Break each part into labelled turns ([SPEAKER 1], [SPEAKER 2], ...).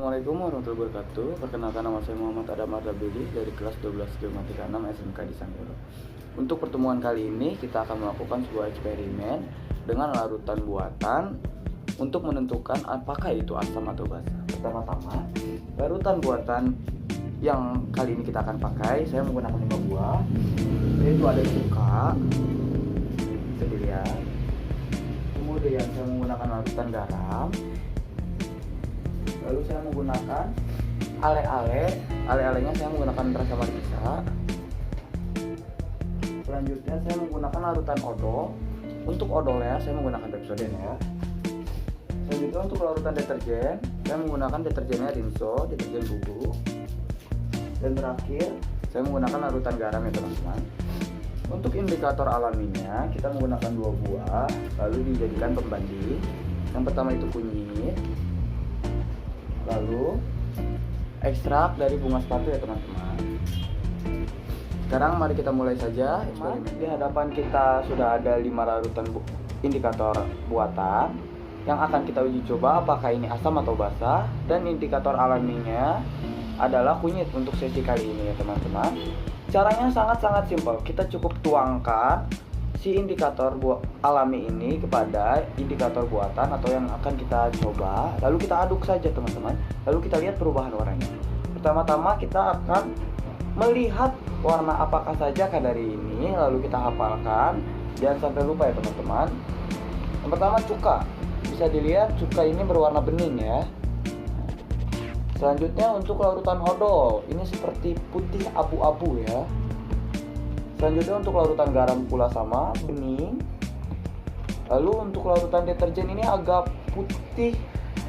[SPEAKER 1] Assalamualaikum warahmatullahi wabarakatuh. Perkenalkan, nama saya Muhammad Adam Ardabili dari kelas 12 Geomatika 6 SMK di Sanggoro. Untuk pertemuan kali ini kita akan melakukan sebuah eksperimen dengan larutan buatan untuk menentukan apakah itu asam atau basa. Pertama-tama, larutan buatan yang kali ini kita akan pakai, saya menggunakan 5 buah, yaitu ada cuka, bisa dilihat. Kemudian saya menggunakan larutan garam. Lalu saya menggunakan ale-alenya saya menggunakan rasa marisa. Selanjutnya saya menggunakan larutan odol. Untuk odolnya saya menggunakan Pepsodent ya. Selanjutnya untuk larutan deterjen, saya menggunakan deterjennya Rinso, deterjen bubuk. Dan terakhir saya menggunakan larutan garam ya teman-teman. Untuk indikator alaminya kita menggunakan 2 buah, lalu dijadikan pembanding. Yang pertama itu kunyit, lalu ekstrak dari bunga sepatu ya teman-teman. Sekarang mari kita mulai saja eksperimen. Di hadapan kita sudah ada 5 larutan indikator buatan yang akan kita uji coba apakah ini asam atau basa, dan indikator alaminya adalah kunyit untuk sesi kali ini ya teman-teman. Caranya sangat-sangat simpel. Kita cukup tuangkan si indikator alami ini kepada indikator buatan atau yang akan kita coba, lalu kita aduk saja teman-teman, lalu kita lihat perubahan warnanya. Pertama-tama kita akan melihat warna apakah saja dari ini, lalu kita hafalkan, jangan sampai lupa ya teman-teman. Yang pertama cuka, bisa dilihat cuka ini berwarna bening ya. Selanjutnya untuk larutan odol, ini seperti putih abu-abu ya. Selanjutnya untuk larutan garam pula sama, bening. Lalu untuk larutan deterjen ini agak putih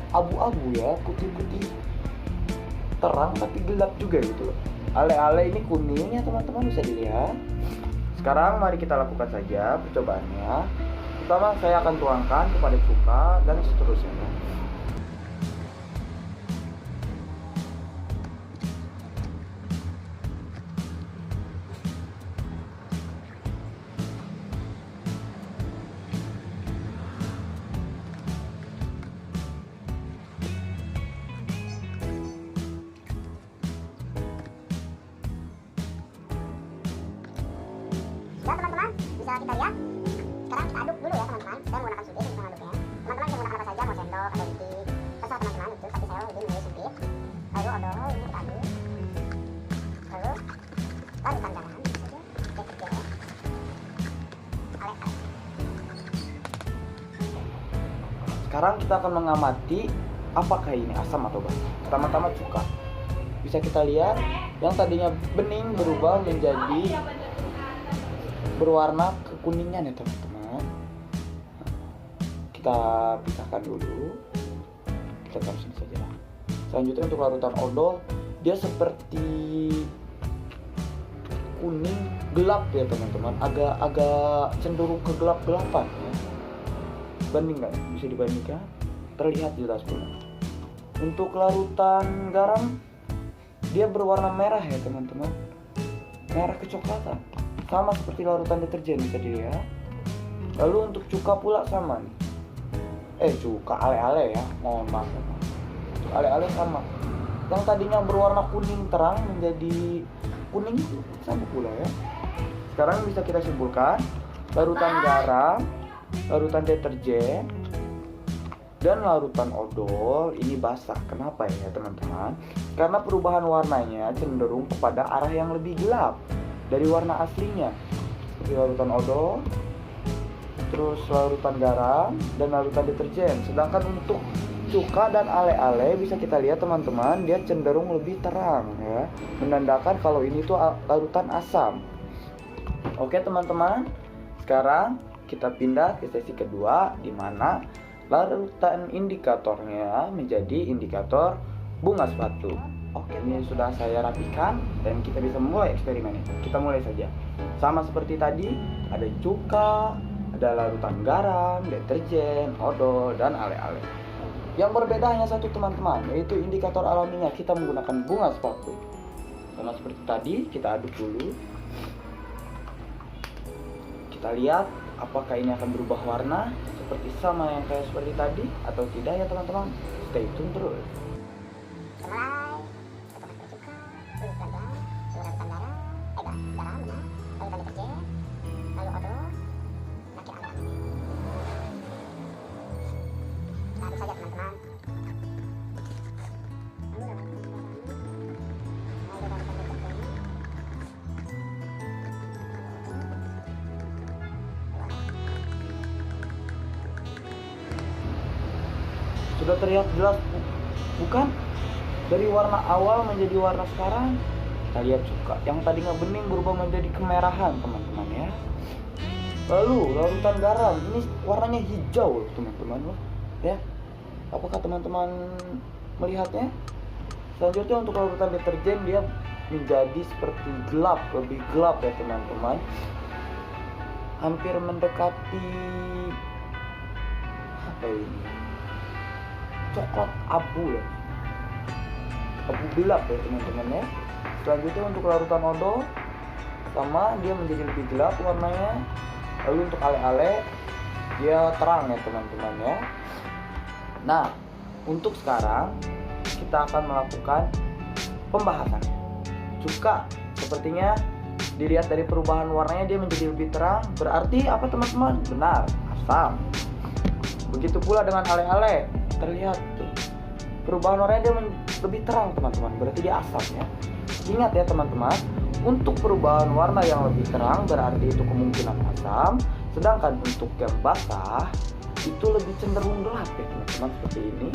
[SPEAKER 1] abu-abu ya, putih-putih terang tapi gelap juga gitu. Ale-ale ini kuning ya teman-teman, bisa dilihat. Sekarang mari kita lakukan saja percobaannya. Pertama saya akan tuangkan kepada cuka dan seterusnya.
[SPEAKER 2] Nah teman-teman, bisa kita lihat. Sekarang kita aduk dulu ya teman-teman. Saya menggunakan sudir untuk mengaduknya. Teman-teman bisa menggunakan apa saja, mau sendok atau biji, terserah teman-teman itu. Tapi saya lebih memilih sudir. Lalu odol ini kita aduk. Lalu larutan garam saja, deterjen, ale-ale.
[SPEAKER 1] Sekarang kita akan mengamati apakah ini asam atau basa. Pertama-tama cuka. Bisa kita lihat yang tadinya bening berubah menjadi berwarna kekuningan ya teman-teman. Kita pisahkan dulu. Kita taruh sini saja. Selanjutnya untuk larutan odol, dia seperti kuning gelap ya teman-teman. Agak cenderung ke gelap-gelapan ya. Bandingkan, bisa dibandingkan, terlihat jelas pula. Untuk larutan garam, dia berwarna merah ya teman-teman, merah kecoklatan, sama seperti larutan deterjen bisa dilihat. Lalu untuk cuka pula sama nih. Cuka ale-ale ya, mohon maaf. Untuk ale-ale sama. Yang tadinya berwarna kuning terang menjadi kuning sama pula ya. Sekarang bisa kita simpulkan larutan garam, larutan deterjen, dan larutan odol ini basah. Kenapa ya teman-teman? Karena perubahan warnanya cenderung kepada arah yang lebih gelap dari warna aslinya, seperti larutan odol, terus larutan garam, dan larutan deterjen. Sedangkan untuk cuka dan ale-ale bisa kita lihat teman-teman, dia cenderung lebih terang ya, menandakan kalau ini tuh larutan asam. Oke teman-teman, sekarang kita pindah ke sesi kedua, di mana larutan indikatornya menjadi indikator bunga sepatu. Oke, ini sudah saya rapikan dan kita bisa mulai eksperimen ini. Kita mulai saja. Sama seperti tadi, ada cuka, ada larutan garam, deterjen, odol, dan ale-ale. Yang berbeda hanya satu teman-teman, yaitu indikator alaminya. Kita menggunakan bunga sepatu. Sama seperti tadi, kita aduk dulu. Kita lihat apakah ini akan berubah warna seperti sama yang kayak seperti tadi atau tidak ya teman-teman. Stay tune terus. Sudah terlihat jelas bukan? Dari warna awal menjadi warna sekarang. Kita lihat cuka yang tadinya bening berubah menjadi kemerahan, teman-teman ya. Lalu larutan garam ini warnanya hijau, teman-teman loh, ya. Apakah teman-teman melihatnya? Selanjutnya untuk larutan deterjen dia menjadi seperti gelap, lebih gelap ya teman-teman. Hampir mendekati apa ini? Coklat abu ya. Abu gelap ya teman-teman ya. Selanjutnya untuk larutan odo sama dia menjadi lebih gelap warnanya. Lalu untuk ale-ale dia terang ya teman-teman ya. Nah, untuk sekarang kita akan melakukan pembahasan. Cuka sepertinya dilihat dari perubahan warnanya dia menjadi lebih terang. Berarti apa teman-teman? Benar, asam. Begitu pula dengan ale-ale, terlihat tuh perubahan warnanya dia lebih terang teman-teman. Berarti dia asam ya. Ingat ya teman-teman, untuk perubahan warna yang lebih terang berarti itu kemungkinan asam. Sedangkan untuk yang basah itu lebih cenderung gelap ya teman-teman, seperti ini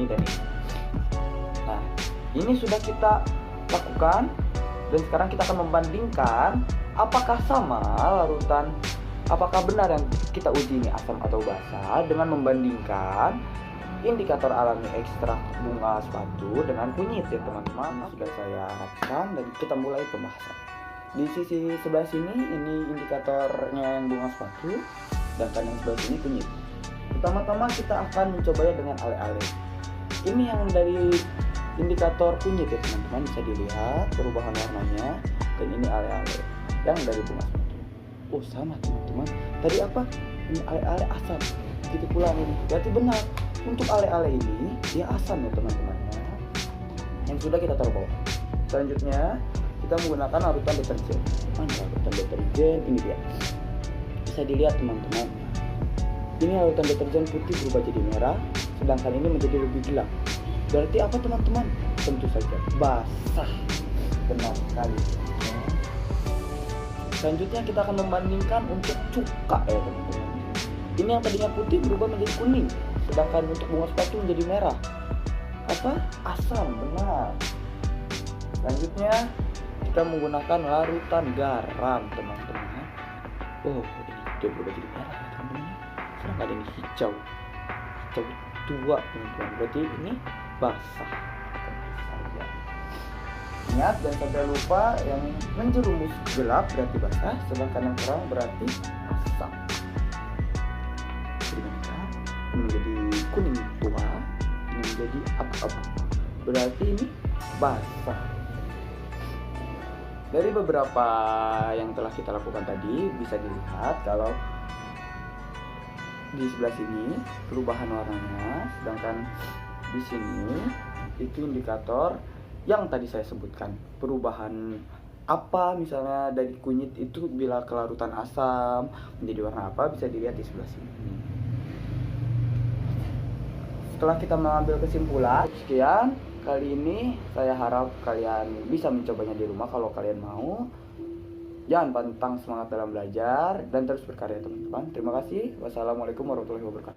[SPEAKER 1] dan ini. Nah, ini sudah kita lakukan dan sekarang kita akan membandingkan apakah sama larutan, apakah benar yang kita uji ini asam atau basah dengan membandingkan indikator alami ekstrak bunga sepatu dengan kunyit ya teman-teman. Sudah saya rapkan dan kita mulai pembahasan. Di sisi sebelah sini ini indikatornya yang bunga sepatu, sedangkan yang sebelah sini kunyit. Pertama-tama kita akan mencobanya dengan ale-ale. Ini yang dari indikator kunyit ya teman-teman, bisa dilihat perubahan warnanya. Dan ini ale-ale yang dari bunga sepatu. Oh sama teman-teman, tadi apa? Ini ale-ale asam, begitu pula ini. Berarti benar, untuk ale-ale ini dia asam ya teman-teman ya. Yang sudah kita taruh bawah. Selanjutnya kita menggunakan larutan deterjen. Mana larutan deterjen? Ini dia. Bisa dilihat teman-teman. Ini larutan deterjen putih berubah jadi merah, sedangkan ini menjadi lebih gelap. Berarti apa teman-teman? Tentu saja basah. Benar sekali. Selanjutnya kita akan membandingkan untuk cuka ya teman-teman. Ini yang tadinya putih berubah menjadi kuning, sedangkan untuk bunga sepatu menjadi merah. Apa? Asam, benar. Selanjutnya kita menggunakan larutan garam teman-teman. Oh, ini dia berubah jadi merah ya teman-teman. Sedangkan ini hijau tua teman-teman. Berarti ini basah. Ingat dan sampai lupa, yang menjerumus gelap berarti basah, sedangkan yang terang berarti asam. Ini menjadi kuning tua, ini menjadi abu-abu. Berarti ini basah. Dari beberapa yang telah kita lakukan tadi bisa dilihat kalau di sebelah sini perubahan warnanya, sedangkan di sini itu indikator yang tadi saya sebutkan. Perubahan apa misalnya dari kunyit itu bila kelarutan asam menjadi warna apa bisa dilihat di sebelah sini. Setelah kita mengambil kesimpulan, sekian kali ini, saya harap kalian bisa mencobanya di rumah kalau kalian mau. Jangan pantang semangat dalam belajar dan terus berkarya teman-teman. Terima kasih. Wassalamualaikum warahmatullahi wabarakatuh.